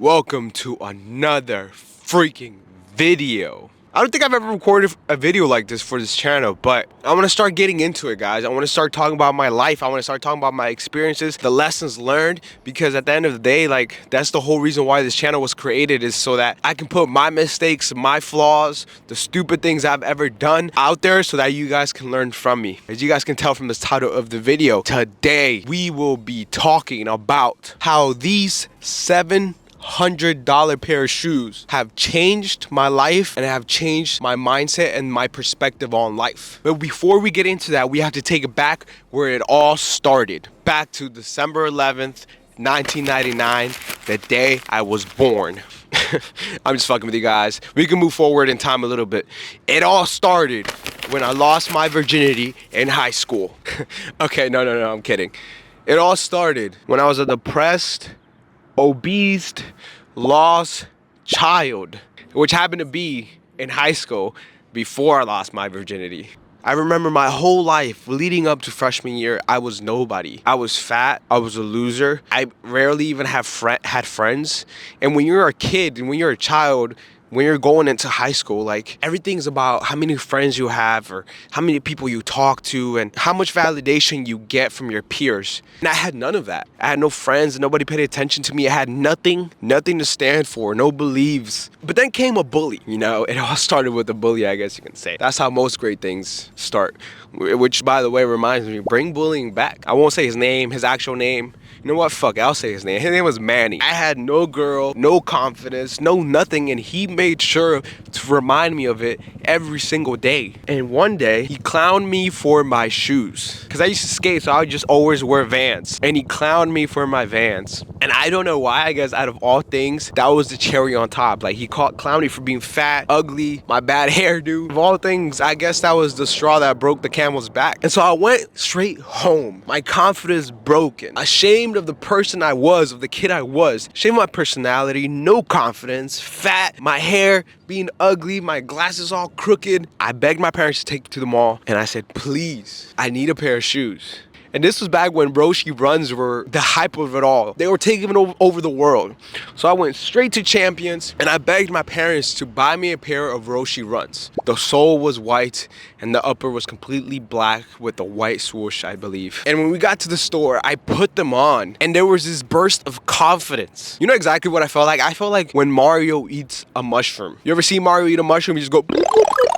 Welcome to another freaking video. I don't think I've ever recorded a video like this for this channel, but I want to start getting into it, guys. I want to start talking about my life. I want to start talking about my experiences, the lessons learned, because at the end of the day, like, that's the whole reason why this channel was created, is so that I can put my mistakes, my flaws, the stupid things I've ever done out there so that you guys can learn from me. As you guys can tell from the title of the video, today we will be talking about how these $700 pair of shoes have changed my life and have changed my mindset and my perspective on life. But before we get into that, we have to take it back where it all started. Back to December 11th, 1999, the day I was born. I'm just fucking with you guys. We can move forward in time a little bit. It all started when I lost my virginity in high school. Okay, no, I'm kidding. It all started when I was a depressed, obese, lost child, which happened to be in high school before I lost my virginity. I remember my whole life leading up to freshman year, I was nobody. I was fat. I was a loser. I rarely even had friends. And when you're a kid and when you're a child, when you're going into high school, like, everything's about how many friends you have or how many people you talk to and how much validation you get from your peers. And I had none of that. I had no friends, nobody paid attention to me. I had nothing to stand for, no beliefs. But then came a bully, you know? It all started with a bully, I guess you can say. That's how most great things start. Which, by the way, reminds me, bring bullying back. I won't say his name, his actual name. You know what? Fuck it, I'll say his name. His name was Manny. I had no girl, no confidence, no nothing, and he made sure to remind me of it every single day. And one day, he clowned me for my shoes. Because I used to skate, so I would just always wear Vans. And he clowned me for my Vans. And I don't know why, I guess out of all things, that was the cherry on top. Like, he clowned me for being fat, ugly, my bad hairdo. Of all things, I guess that was the straw that broke the camel's back. And so I went straight home. My confidence broken. Ashamed of the person I was, of the kid I was. Ashamed of my personality, no confidence, fat, my hair being ugly, my glasses all crooked. I begged my parents to take me to the mall, and I said, please, I need a pair of shoes. And this was back when Roshi runs were the hype of it all. They were taking over the world. So I went straight to Champions and I begged my parents to buy me a pair of Roshi runs. The sole was white and the upper was completely black with a white swoosh, I believe. And when we got to the store, I put them on and there was this burst of confidence. You know exactly what I felt like? I felt like when Mario eats a mushroom. You ever see Mario eat a mushroom? You just go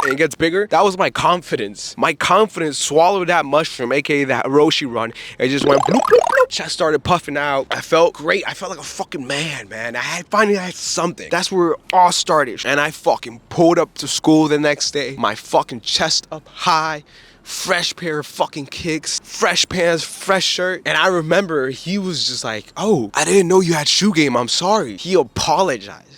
and it gets bigger. That was my confidence. My confidence swallowed that mushroom, aka that Roshi run. It just went bloop, bloop, bloop. Chest started puffing out. I felt great. I felt like a fucking man. I finally had something. That's where it all started. And I fucking pulled up to school the next day. My fucking chest up high. Fresh pair of fucking kicks, fresh pants, fresh shirt. And I remember he was just like, oh, I didn't know you had shoe game. I'm sorry. He apologized.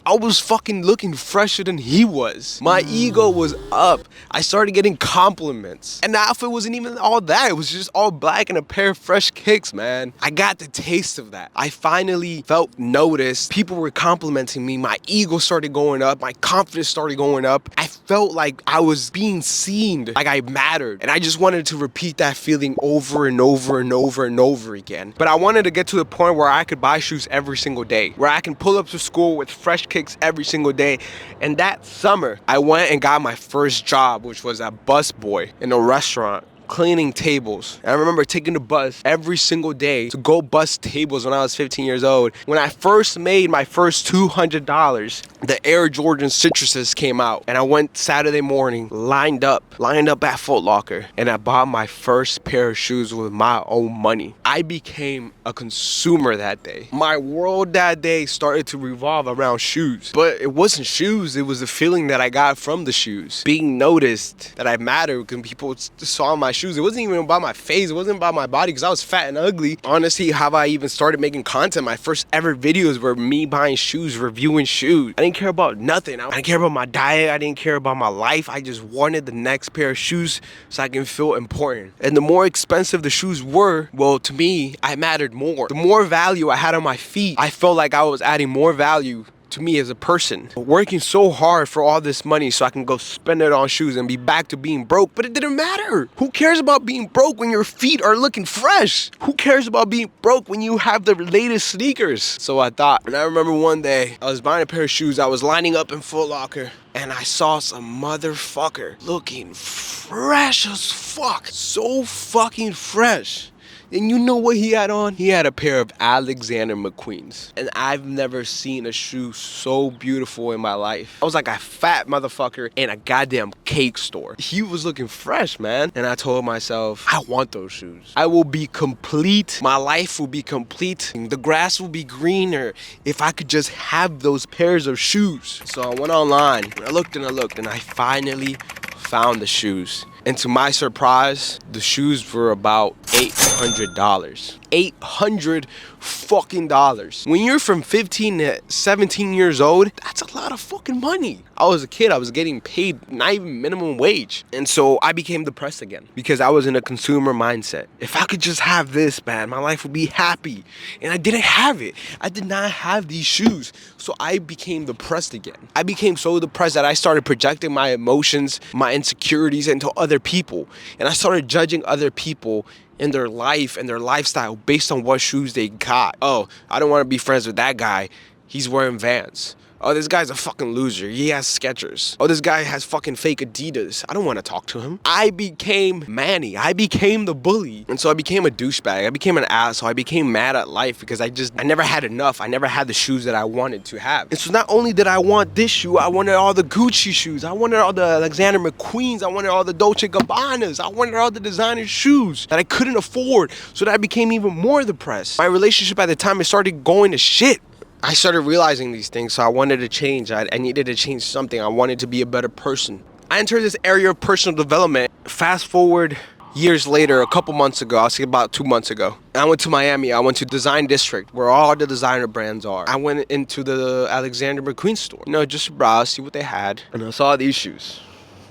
I was fucking looking fresher than he was. My ego was up. I started getting compliments. And the outfit wasn't even all that. It was just all black and a pair of fresh kicks, man. I got the taste of that. I finally felt noticed. People were complimenting me. My ego started going up. My confidence started going up. I felt like I was being seen, like I mattered. And I just wanted to repeat that feeling over and over and over and over again. But I wanted to get to the point where I could buy shoes every single day, where I can pull up to school with fresh kicks every single day. And that summer, I went and got my first job, which was a busboy in a restaurant, cleaning tables. And I remember taking the bus every single day to go bus tables when I was 15 years old. When I first made my first $200, the Air Jordan Citruses came out. And I went Saturday morning, lined up at Foot Locker. And I bought my first pair of shoes with my own money. I became a consumer that day. My world that day started to revolve around shoes. But it wasn't shoes, it was the feeling that I got from the shoes. Being noticed that I mattered when people saw my shoes. It wasn't even about my face, it wasn't about my body because I was fat and ugly. Honestly, how I even started making content, my first ever videos were me buying shoes, reviewing shoes. I didn't care about nothing. I didn't care about my diet, I didn't care about my life. I just wanted the next pair of shoes so I can feel important. And the more expensive the shoes were, well, to me, I mattered more. The more value I had on my feet, I felt like I was adding more value to me as a person. Working so hard for all this money so I can go spend it on shoes and be back to being broke, but it didn't matter. Who cares about being broke when your feet are looking fresh? Who cares about being broke when you have the latest sneakers? So I thought, and I remember one day I was buying a pair of shoes. I was lining up in Foot Locker and I saw some motherfucker looking fresh as fuck. So fucking fresh. And you know what he had on? He had a pair of Alexander McQueen's. And I've never seen a shoe so beautiful in my life. I was like a fat motherfucker in a goddamn cake store. He was looking fresh, man. And I told myself, I want those shoes. I will be complete. My life will be complete. The grass will be greener if I could just have those pairs of shoes. So I went online and I looked and I finally found the shoes. And to my surprise, the shoes were about $800. $800 fucking dollars. When you're from 15 to 17 years old, that's a lot of fucking money. I was a kid, I was getting paid not even minimum wage. And so I became depressed again because I was in a consumer mindset. If I could just have this, man, my life would be happy. And I didn't have it. I did not have these shoes. So I became depressed again. I became so depressed that I started projecting my emotions, my insecurities into other people. And I started judging other people in their life and their lifestyle based on what shoes they got. Oh, I don't want to be friends with that guy. He's wearing Vans. Oh, this guy's a fucking loser. He has Skechers. Oh, this guy has fucking fake Adidas. I don't want to talk to him. I became Manny. I became the bully. And so I became a douchebag. I became an asshole. I became mad at life because I never had enough. I never had the shoes that I wanted to have. And so not only did I want this shoe, I wanted all the Gucci shoes. I wanted all the Alexander McQueen's. I wanted all the Dolce Gabbanas. I wanted all the designer shoes that I couldn't afford. So that I became even more depressed. My relationship at the time, it started going to shit. I started realizing these things, so I wanted to change. I needed to change something. I wanted to be a better person. I entered this area of personal development. Fast forward years later, a couple months ago, I'll say about 2 months ago, I went to Miami. I went to Design District, where all the designer brands are. I went into the Alexander McQueen store, just to browse, see what they had. And I saw these shoes.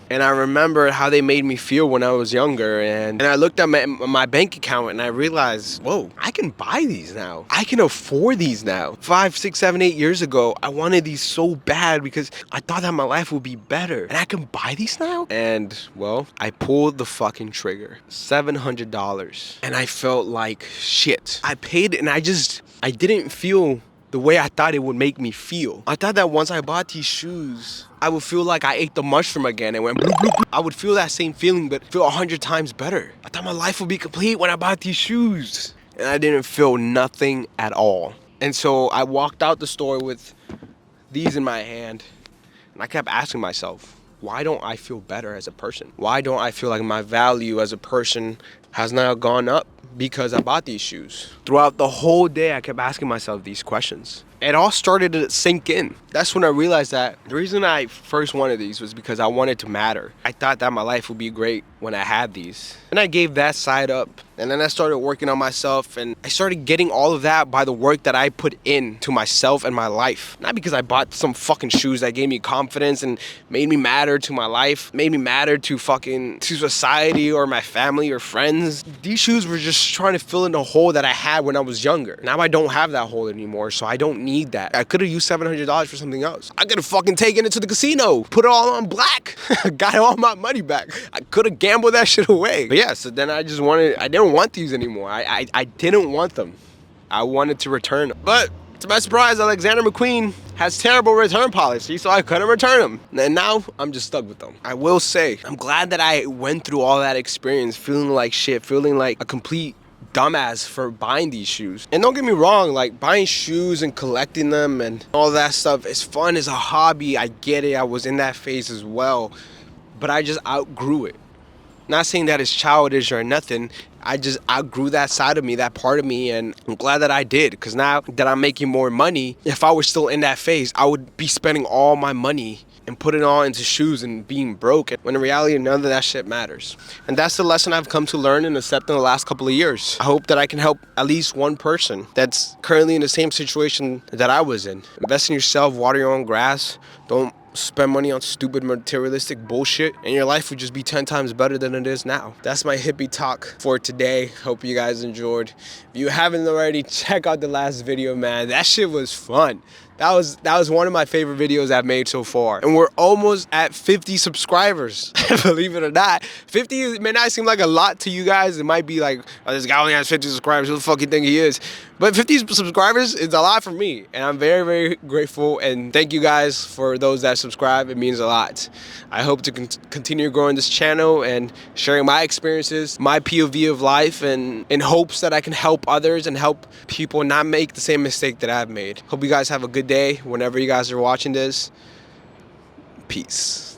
And I remember how they made me feel when I was younger. And I looked at my bank account and I realized, whoa, I can buy these now. I can afford these now. 5, 6, 7, 8 years ago, I wanted these so bad because I thought that my life would be better. And I can buy these now? And, well, I pulled the fucking trigger. $700. And I felt like shit. I paid it and I didn't feel the way I thought it would make me feel. I thought that once I bought these shoes, I would feel like I ate the mushroom again and went bloop, bloop, bloop. I would feel that same feeling, but feel 100 times better. I thought my life would be complete when I bought these shoes. And I didn't feel nothing at all. And so I walked out the store with these in my hand, and I kept asking myself, why don't I feel better as a person? Why don't I feel like my value as a person has now gone up because I bought these shoes? Throughout the whole day, I kept asking myself these questions. It all started to sink in. That's when I realized that the reason I first wanted these was because I wanted to matter. I thought that my life would be great when I had these. And I gave that side up. And then I started working on myself, and I started getting all of that by the work that I put into myself and my life. Not because I bought some fucking shoes that gave me confidence and made me matter to my life, made me matter to society or my family or friends. These shoes were just trying to fill in the hole that I had when I was younger. Now I don't have that hole anymore, so I don't need that. I could have used $700 for something else. I could have fucking taken it to the casino, put it all on black, got all my money back. I could have gambled that shit away. But yeah, so then I didn't want these anymore. I didn't want them. I wanted to return them. But to my surprise, Alexander McQueen has terrible return policy, so I couldn't return them. And now I'm just stuck with them. I will say, I'm glad that I went through all that experience feeling like shit, feeling like a complete dumbass for buying these shoes. And don't get me wrong, like buying shoes and collecting them and all that stuff is fun, as a hobby. I get it. I was in that phase as well, but I just outgrew it. Not saying that it's childish or nothing. I just outgrew that side of me, that part of me, and I'm glad that I did, because now that I'm making more money, if I was still in that phase, I would be spending all my money and putting it all into shoes and being broke, when in reality, none of that shit matters. And that's the lesson I've come to learn and accept in the last couple of years. I hope that I can help at least one person that's currently in the same situation that I was in. Invest in yourself, water your own grass, don't spend money on stupid materialistic bullshit, and your life would just be 10 times better than it is now. That's my hippie talk for today. Hope you guys enjoyed. If you haven't already, check out the last video, man. That shit was fun. That was one of my favorite videos I've made so far. And we're almost at 50 subscribers. Believe it or not. 50 may not seem like a lot to you guys. It might be like, oh, this guy only has 50 subscribers. Who the fuck you think he is? But 50 subscribers is a lot for me. And I'm very, very grateful. And thank you guys for those that subscribe. It means a lot. I hope to continue growing this channel and sharing my experiences, my POV of life, and in hopes that I can help others and help people not make the same mistake that I've made. Hope you guys have a good day whenever you guys are watching this. Peace.